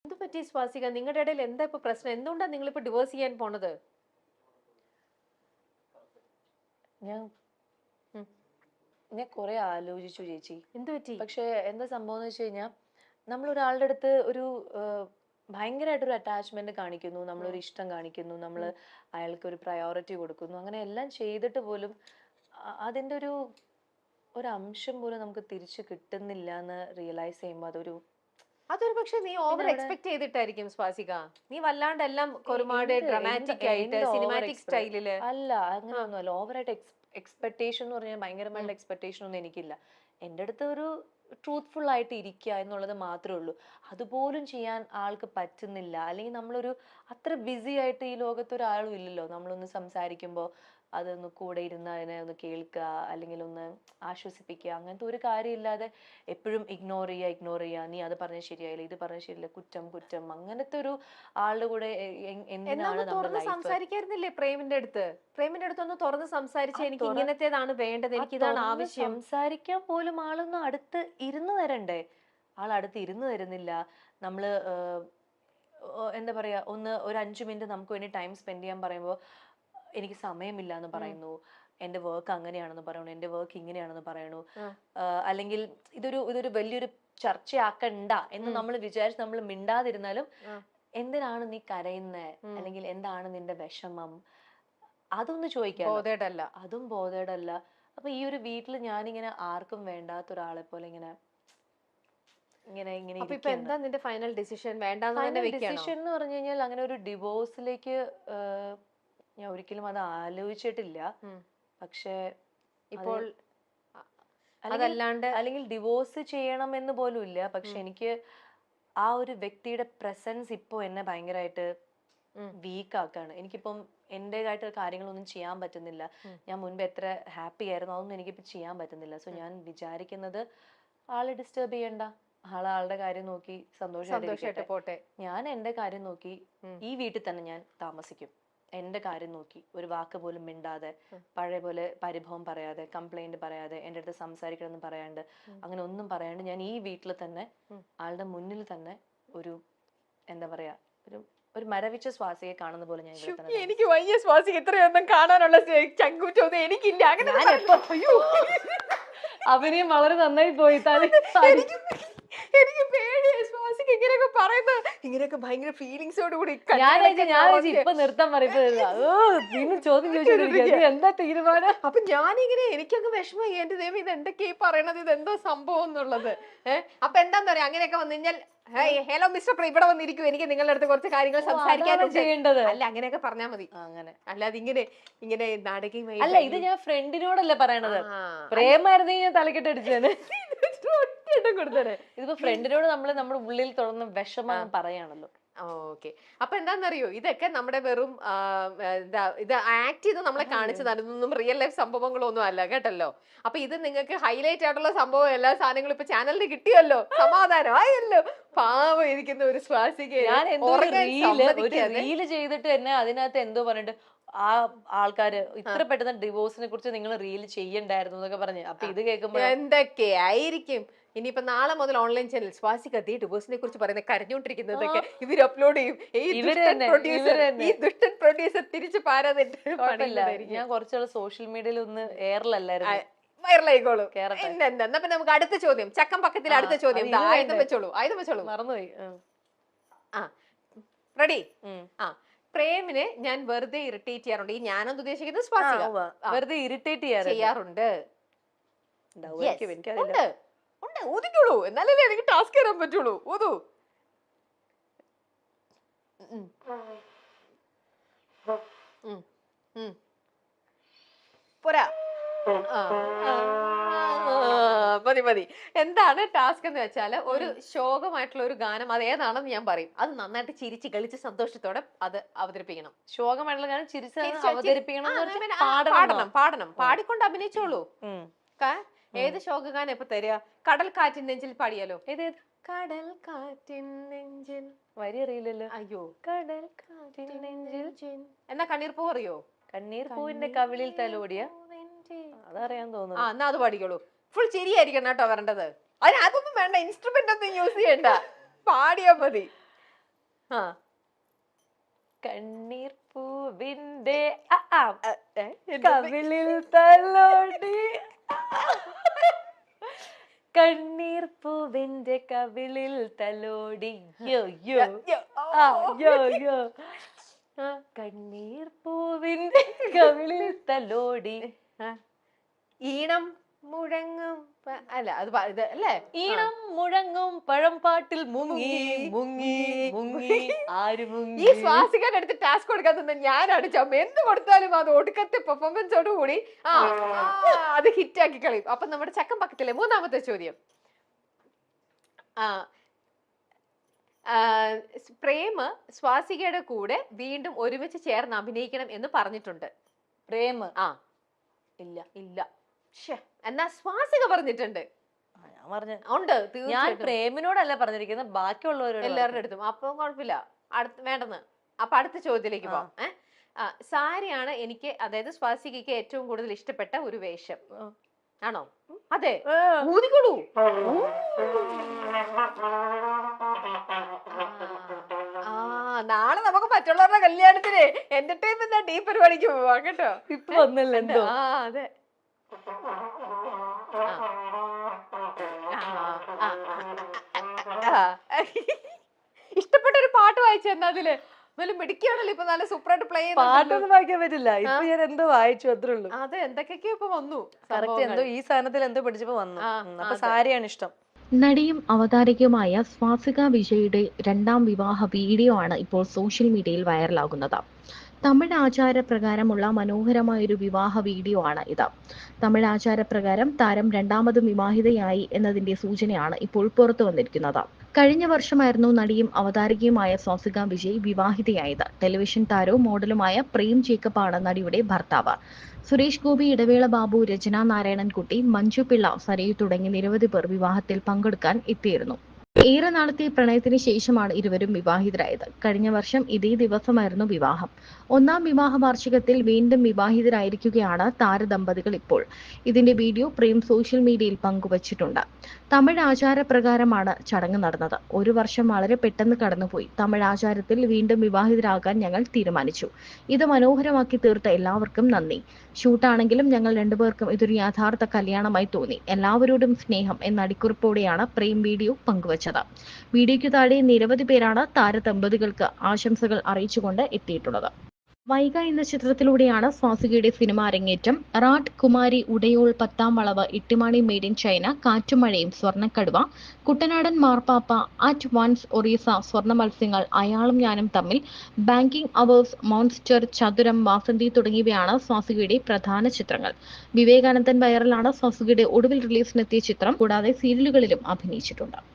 എന്ത് പറ്റി സ്വാസിക? നിങ്ങളുടെ ഇടയിൽ എന്താ ഇപ്പൊ പ്രശ്നം? എന്തുകൊണ്ടാണ് നിങ്ങൾ ഇപ്പൊ ഡിവോഴ്സ് ചെയ്യാൻ പോണത്? ഞാൻ ഉം. ഞാൻ കുറെ ആലോചിച്ചു ചേച്ചി. എന്ത് പറ്റി? പക്ഷെ എന്താ സംഭവം എന്ന് വെച്ച് കഴിഞ്ഞാൽ നമ്മൾ ഒരാളുടെ അടുത്ത് ഒരു ഭയങ്കരമായിട്ടൊരു അറ്റാച്ച്മെന്റ് കാണിക്കുന്നു, നമ്മളൊരു ഇഷ്ടം കാണിക്കുന്നു, നമ്മൾ അയാൾക്ക് ഒരു പ്രയോറിറ്റി കൊടുക്കുന്നു, അങ്ങനെ എല്ലാം ചെയ്തിട്ട് പോലും അതിന്റെ ഒരു അംശം പോലും നമുക്ക് തിരിച്ചു കിട്ടുന്നില്ല എന്ന് റിയലൈസ് ചെയ്യുമ്പോൾ അതൊരു പക്ഷെ നീ ഓവർ അവിടെ എക്സ്പെക്ട് ചെയ്തിട്ടായിരിക്കും സ്വാസിക. നീ വല്ലാണ്ട് എല്ലാം ഒരുപാട് ഡ്രമാറ്റിക് ആയിട്ട് ഓവർ സിനിമാറ്റിക് സ്റ്റൈലില്. അല്ല, അങ്ങനെയൊന്നുമല്ല. ഓവറായിട്ട് എക്സ്പെക്ടേഷൻ എന്ന് പറഞ്ഞാൽ ഭയങ്കരമായിട്ടുള്ള എക്സ്പെക്ടേഷൻ ഒന്നും എനിക്കില്ല. എൻ്റെ അടുത്ത് ഒരു ട്രൂത്ത്ഫുൾ ആയിട്ട് ഇരിക്കുക എന്നുള്ളത് മാത്രമേ ഉള്ളൂ. അതുപോലും ചെയ്യാൻ ആൾക്ക് പറ്റുന്നില്ല. അല്ലെങ്കിൽ നമ്മളൊരു അത്ര ബിസി ആയിട്ട് ഈ ലോകത്ത് ഒരാളും ഇല്ലല്ലോ. നമ്മളൊന്ന് സംസാരിക്കുമ്പോൾ അതൊന്ന് കൂടെ ഇരുന്ന് അതിനെ ഒന്ന് കേൾക്കുക, അല്ലെങ്കിൽ ഒന്ന് ആശ്വസിപ്പിക്കുക, അങ്ങനത്തെ ഒരു കാര്യമില്ലാതെ എപ്പോഴും ഇഗ്നോർ ചെയ്യുക, നീ അത് പറഞ്ഞ ശരിയായില്ല, ഇത് പറഞ്ഞ ശരിയില്ല, കുറ്റം കുറ്റം, അങ്ങനത്തെ ഒരു ആളുടെ കൂടെ എന്നാ എന്തിനാണ് ഒന്ന് നമ്മുടെ തുറന്ന് ലൈഫ്? സംസാരിക്കായിരുന്നില്ലേ പ്രേമിന്റെ അടുത്ത്? പ്രേമിന്റെ അടുത്ത് ഒന്ന് തുറന്ന് സംസാരിച്ച് എനിക്ക് ഇങ്ങനത്തേതാണ് വേണ്ടത്, എനിക്ക് ഇതാണ് ആവശ്യം. സംസാരിക്കാൻ പോലും ആളൊന്നും അടുത്ത് ഇരുന്ന് തരണ്ടേ? ആൾ അടുത്ത് ഇരുന്ന് തരുന്നില്ല. നമ്മള് എന്താ പറയാ, ഒരു 5 മിനിറ്റ് നമുക്ക് വേണ്ടി ടൈം സ്പെൻഡ് ചെയ്യാൻ പറയുമ്പോൾ എനിക്ക് സമയമില്ല എന്ന് പറയുന്നു, എന്റെ വർക്ക് അങ്ങനെയാണെന്ന് പറയണു, എന്റെ വർക്ക് ഇങ്ങനെയാണെന്ന് പറയണു. അല്ലെങ്കിൽ ഇതൊരു വലിയൊരു ചർച്ചയാക്കണ്ട എന്ന് നമ്മൾ വിചാരിച്ച് നമ്മൾ മിണ്ടാതിരുന്നാലും എന്തിനാണ് നീ കരയുന്നേ, അല്ലെങ്കിൽ എന്താണ് നിന്റെ വിഷമം, അതൊന്ന് ചോദിക്കാം. ബോധേഡല്ല. അതും ബോധേഡല്ല. അപ്പൊ ഈ ഒരു വീട്ടിൽ ഞാനിങ്ങനെ ആർക്കും വേണ്ടാത്ത ഒരാളെ പോലെ ഇങ്ങനെ ഇങ്ങനെ ഇങ്ങനെ അപ്പൊ ഇപ്പൊ എന്താ നിന്റെ ഫൈനൽ ഡിസിഷൻ? വേണ്ടാന്ന് തന്നെ വെക്കണോ? ഡിസിഷൻ എന്ന് പറഞ്ഞു കഴിഞ്ഞാൽ അങ്ങനെ ഒരു ഡിവോഴ്സിലേക്ക് ഞാൻ ഒരിക്കലും അത് ആലോചിച്ചിട്ടില്ല. പക്ഷെ ഇപ്പോൾ അല്ലെങ്കിൽ ഡിവോഴ്സ് ചെയ്യണം എന്ന് പോലും ഇല്ല. പക്ഷെ എനിക്ക് ആ ഒരു വ്യക്തിയുടെ പ്രസൻസ് ഇപ്പൊ എന്നെ ഭയങ്കരമായിട്ട് വീക്ക് ആക്കാണ്. എനിക്കിപ്പം എന്റേതായിട്ട് കാര്യങ്ങളൊന്നും ചെയ്യാൻ പറ്റുന്നില്ല. ഞാൻ മുൻപ് എത്ര ഹാപ്പി ആയിരുന്നു അതൊന്നും എനിക്കിപ്പോ ചെയ്യാൻ പറ്റുന്നില്ല. സോ ഞാൻ വിചാരിക്കുന്നത് ആളെ ഡിസ്റ്റർബ് ചെയ്യണ്ട, ആളുടെ കാര്യം നോക്കി സന്തോഷമായിട്ട് പോട്ടെ. ഞാൻ എന്റെ കാര്യം നോക്കി ഈ വീട്ടിൽ തന്നെ ഞാൻ താമസിക്കും. എന്റെ കാര്യം നോക്കി ഒരു വാക്ക് പോലും മിണ്ടാതെ, പഴയ പോലെ പരിഭവം പറയാതെ, കംപ്ലൈന്റ് പറയാതെ, എൻ്റെ അടുത്ത് സംസാരിക്കണമെന്ന് പറയാണ്ട്, അങ്ങനെ ഒന്നും പറയാണ്ട് ഞാൻ ഈ വീട്ടിൽ തന്നെ ആളുടെ മുന്നിൽ തന്നെ ഒരു എന്താ പറയാ, ഒരു മരവിച്ച ശ്വാസിയെ കാണുന്ന പോലെ ഞാൻ ഇവിടെ തന്നെ. എനിക്ക് വയ്യ സ്വാസിക, ഇത്രയൊന്നും കാണാനുള്ള ചങ്കൂറ്റൊന്നും എനിക്കില്ല. അങ്ങനെ അഭിനയം വളരെ നന്നായി പോയി. എനിക്ക് പേടിയായി സ്വാസിക ഇങ്ങനെയൊക്കെ പറയുന്നത്. ഇങ്ങനെയൊക്കെ ഭയങ്കര ഫീലിങ്സോട് കൂടി ഞാൻ ഇപ്പൊ നിർത്താൻ പറയുന്നത് ചോദ്യം ചോദിച്ചു എന്താ തീരുമാനം. അപ്പൊ ഞാനിങ്ങനെ എനിക്കങ്ങ് വിഷമമായി. എന്റെ ദൈവം ഇത് എന്തൊക്കെയാ പറയണത്, ഇതെന്തോ സംഭവം എന്നുള്ളത്. അപ്പൊ എന്താന്ന് പറയാ, അങ്ങനെയൊക്കെ വന്നു കഴിഞ്ഞാൽ ഹലോ മിസ്റ്റർ പ്രേ, ഇവിടെ വന്നിരിക്കും, എനിക്ക് നിങ്ങളുടെ അടുത്ത് കുറച്ച് കാര്യങ്ങൾ സംസാരിക്കാനുണ്ട്. അല്ല അങ്ങനെയൊക്കെ പറഞ്ഞാൽ മതി. അങ്ങനെ അല്ലാതെ ഇങ്ങനെ ഇങ്ങനെ നാടകീയമായി അല്ല. ഇത് ഞാൻ ഫ്രണ്ടിനോടല്ലേ പറയണത്. പ്രേമായിരുന്നു ഞാൻ തലക്കെട്ട് അടിച്ചത് കൊടുത്തേ. ഇതിപ്പോ ഫ്രണ്ടിനോട് നമ്മൾ നമ്മുടെ ഉള്ളിൽ തുറന്ന് വിഷമം പറയാണല്ലോ. ഓക്കെ. അപ്പൊ എന്താന്നറിയോ, ഇതൊക്കെ നമ്മുടെ വെറും ഇത് ആക്ട് ചെയ്ത് നമ്മളെ കാണിച്ചതാണ്. ഇതൊന്നും റിയൽ ലൈഫ് സംഭവങ്ങളൊന്നും അല്ല കേട്ടല്ലോ. അപ്പൊ ഇത് നിങ്ങൾക്ക് ഹൈലൈറ്റ് ആയിട്ടുള്ള സംഭവം എല്ലാ സാധനങ്ങളും ഇപ്പൊ ചാനലിന് കിട്ടിയല്ലോ, സമാധാനമായല്ലോ. പാവം ഇരിക്കുന്ന ഒരു സ്വാസിക റീല് ചെയ്തിട്ട് തന്നെ അതിനകത്ത് എന്തോ പറഞ്ഞിട്ട് ആ ആൾക്കാര് ഇത്ര പെട്ടെന്ന് ഡിവോഴ്സിനെ കുറിച്ച് നിങ്ങൾ റീൽ ചെയ്യണ്ടായിരുന്നു എന്നൊക്കെ പറഞ്ഞു. അപ്പൊ ഇത് കേൾക്കുമ്പോ എന്തൊക്കെയായിരിക്കും. ഇനിയിപ്പോ നാളെ മുതൽ ഓൺലൈൻ ചാനൽ സ്വാസിക ഡിവോഴ്സിനെ കുറിച്ച് പറയുന്നത് കരഞ്ഞോണ്ടിരിക്കുന്നതൊക്കെ ഇവർ അപ്ലോഡ് ചെയ്യും. ഈ ദുഷ്ടൻ പ്രൊഡ്യൂസർ തിരിച്ചു പാരാതിട്ട്. ഞാൻ കുറച്ചുള്ള സോഷ്യൽ മീഡിയയിൽ ഒന്ന് എയറിലല്ലായിരുന്നു. വൈറലായിക്കോളൂ. എന്നാ നമുക്ക് അടുത്ത ചോദ്യം, ചക്കം പക്കത്തിൽ അടുത്ത ചോദ്യം. ആയുധം വെച്ചോളൂ. മറന്നുപോയി. റെഡി? പ്രേമിനെ ഞാൻ വെറുതെ ഇറിറ്റേറ്റ് ചെയ്യാറുണ്ട്. ഈ ഞാനൊന്ന് ഉദ്ദേശിക്കുന്നത് സ്വാസിക വെറുതെ ഇറിറ്റേറ്റ് ചെയ്യാറുണ്ട്. ഊതിക്കോളൂ, എന്നാലേ എനിക്ക് ടാസ്ക് തരാൻ പറ്റുള്ളൂ. ഊതു. പോരാ. മതി. എന്താണ് ടാസ്ക് എന്ന് വെച്ചാല്, ഒരു ശോകമായിട്ടുള്ള ഒരു ഗാനം, അത് ഏതാണെന്ന് ഞാൻ പറയും. അത് നന്നായിട്ട് ചിരിച്ച് കളിച്ച് സന്തോഷത്തോടെ അത് അവതരിപ്പിക്കണം. ശോകമായിട്ടുള്ള ഗാനം ചിരിച്ച് അവതരിപ്പിക്കണം. പാടണം. പാടിക്കൊണ്ട് അഭിനയിച്ചോളൂ. ഏത് ശോകഗാനം ഇപ്പൊ തരിക? കടൽ കാറ്റിൻ നെഞ്ചിൽ പാടിയാലോ? കടൽ കാറ്റിൻ നെഞ്ചിൽ. വരി അറിയില്ലല്ലോ. അയ്യോ. കടൽ കാറ്റിൻ നെഞ്ചിൽ. എന്നാ കണ്ണീർ പൂ അറിയോ? കണ്ണീർ പൂവിന്റെ കവിളിൽ തലോടിയ, അതറിയാൻ തോന്നുന്നു. എന്നാ അത് പാടിക്കോളൂ. ഫുൾ ചിരിയായിരിക്കണം കേട്ടോ വരേണ്ടത്. അതൊന്നും വേണ്ട, ഇൻസ്ട്രുമെന്റ് ഒന്നും യൂസ് ചെയ്യണ്ട, പാടിയാ മതി. ആ കണ്ണീർ പൂവിന്റെ എന്താ കവിളിൽ തലോടി കണ്ണീർ പൂവിന്റെ കവിളിൽ തലോടി യോ യോ ആ യോ യോ കണ്ണീർ പൂവിന്റെ കവിളിൽ തലോടി ഈണം മുഴങ്ങും അല്ല അത് ഇത് അല്ലേ ഈണം മുഴങ്ങും പഴംപാട്ടിൽ മുങ്ങി മുങ്ങി മുങ്ങി ആര് ഈ മുങ്ങി സ്വാസികയുടെ അടുത്ത് ടാസ്ക് കൊടുക്കാൻ തന്നെ ഞാനാണ് ചമ്മ എന്ത് കൊടുത്താലും അത് ഒടുക്കത്തെ പെർഫോമൻസോട് കൂടി അത് ഹിറ്റ് ആക്കി കളയും. അപ്പൊ നമ്മുടെ ചക്കം പക്കത്തിലെ മൂന്നാമത്തെ ചോദ്യം. പ്രേമ് സ്വാസികയുടെ കൂടെ വീണ്ടും ഒരുമിച്ച് ചേർന്ന് അഭിനയിക്കണം എന്ന് പറഞ്ഞിട്ടുണ്ട്. പ്രേമ് ഇല്ല ഇല്ല എന്നാ സ്വാസിക പറഞ്ഞിട്ടുണ്ട്. ഞാൻ പറഞ്ഞ ഉണ്ട് ഞാൻ പ്രേമിനോടല്ല പറഞ്ഞിരിക്കുന്നത്, ബാക്കിയുള്ളവരോട് എല്ലാവരുടെ അടുത്തും. അപ്പൊ കുഴപ്പമില്ല, വേണ്ടെന്ന്. അപ്പൊ അടുത്ത ചോദ്യത്തിലേക്ക് പോവാം. സാരിയാണ് എനിക്ക്, അതായത് സ്വാസികയ്ക്ക് ഏറ്റവും കൂടുതൽ ഇഷ്ടപ്പെട്ട ഒരു വേഷം ആണോ? അതെ, ഊതിക്കൊടു. നാളെ നമുക്ക് മറ്റുള്ളവരുടെ കല്യാണത്തിന് എന്റർടൈൻമെന്റ് ഈ പരിപാടിക്ക് പോവാം കേട്ടോ. ഇപ്പൊ വന്നല്ലോ. അതെ, ഇഷ്ടപ്പെട്ട ഒരു പാട്ട് വായിച്ചു എന്നാ അതില് നല്ല മിടിക്കാണല്ലോ. ഇപ്പൊ നല്ല സൂപ്പറായിട്ട് പ്ലേ പാട്ടൊന്നും വായിക്കാൻ പറ്റില്ല. ഇപ്പൊ ഞാൻ എന്തോ വായിച്ചു അത്രേ ഉള്ളൂ. അതെ, എന്തൊക്കെയൊക്കെയോ ഇപ്പൊ വന്നു. കറക്റ്റ് എന്തോ ഈ സാധനത്തിൽ എന്തോ പഠിച്ചപ്പോ വന്നു. അപ്പൊ സാരിയാണ് ഇഷ്ടം. നടിയും അവതാരകയുമായ സ്വാസിക വിജയുടെ രണ്ടാം വിവാഹ വീഡിയോ ആണ് ഇപ്പോൾ സോഷ്യൽ മീഡിയയിൽ വൈറലാകുന്നത്. തമിഴ് ആചാരപ്രകാരമുള്ള മനോഹരമായൊരു വിവാഹ വീഡിയോ ആണ് ഇത്. തമിഴ് ആചാരപ്രകാരം താരം രണ്ടാമതും വിവാഹിതയായി എന്നതിന്റെ സൂചനയാണ് ഇപ്പോൾ പുറത്തു വന്നിരിക്കുന്നത്. കഴിഞ്ഞ വർഷമായിരുന്നു നടിയും അവതാരകയുമായ സ്വാസിക വിജയ് വിവാഹിതയായത്. ടെലിവിഷൻ താരവും മോഡലുമായ പ്രേം ജേക്കബ് ആണ് നടിയുടെ ഭർത്താവ്. സുരേഷ് ഗോപി, ഇടവേള ബാബു, രചന നാരായണൻകുട്ടി, മഞ്ജു പിള്ള, സരയു തുടങ്ങി നിരവധി പേർ വിവാഹത്തിൽ പങ്കെടുക്കാൻ എത്തിയിരുന്നു. ഏറെ നാളത്തെ പ്രണയത്തിന് ശേഷമാണ് ഇരുവരും വിവാഹിതരായത്. കഴിഞ്ഞ വർഷം ഇതേ ദിവസമായിരുന്നു വിവാഹം. ഒന്നാം വിവാഹ വാർഷികത്തിൽ വീണ്ടും വിവാഹിതരായിരിക്കുകയാണ് താരദമ്പതികൾ ഇപ്പോൾ. ഇതിന്റെ വീഡിയോ പ്രേം സോഷ്യൽ മീഡിയയിൽ പങ്കുവച്ചിട്ടുണ്ട്. തമിഴ് ആചാരപ്രകാരമാണ് ചടങ്ങ് നടന്നത്. ഒരു വർഷം വളരെ പെട്ടെന്ന് കടന്നുപോയി. തമിഴ് ആചാരത്തിൽ വീണ്ടും വിവാഹിതരാകാൻ ഞങ്ങൾ തീരുമാനിച്ചു. ഇത് മനോഹരമാക്കി തീർത്ത എല്ലാവർക്കും നന്ദി. ഷൂട്ടാണെങ്കിലും ഞങ്ങൾ രണ്ടുപേർക്കും ഇതൊരു യഥാർത്ഥ കല്യാണമായി തോന്നി. എല്ലാവരോടും സ്നേഹം എന്ന അടിക്കുറിപ്പോടെയാണ് പ്രേം വീഡിയോ പങ്കുവച്ചത്. വീഡിയോയ്ക്ക് താഴെ നിരവധി പേരാണ് താരദമ്പതികൾക്ക് ആശംസകൾ അറിയിച്ചുകൊണ്ട് എത്തിയിട്ടുള്ളത്. വൈഗ എന്ന ചിത്രത്തിലൂടെയാണ് സ്വാസികയുടെ സിനിമ അരങ്ങേറ്റം. റാട്ട്, കുമാരി, ഉടയോൾ, പത്താം വളവ്, ഇട്ടിമാണി, മെയ്ഡ് ഇൻ ചൈന, കാറ്റും മഴയും, സ്വർണ്ണക്കടുവ, കുട്ടനാടൻ മാർപ്പാപ്പ, അറ്റ് വൺസ്, ഒറീസ, സ്വർണ്ണ മത്സ്യങ്ങൾ, അയാളും ഞാനും തമ്മിൽ, ബാങ്കിംഗ് അവേഴ്സ്, മോൺസ്റ്റർ, ചതുരം, വാസന്തി തുടങ്ങിയവയാണ് സ്വാസികയുടെ പ്രധാന ചിത്രങ്ങൾ. വിവേകാനന്ദൻ വൈറലാണ് സ്വാസികയുടെ ഒടുവിൽ റിലീസിനെത്തിയ ചിത്രം. കൂടാതെ സീരിയലുകളിലും അഭിനയിച്ചിട്ടുണ്ട്.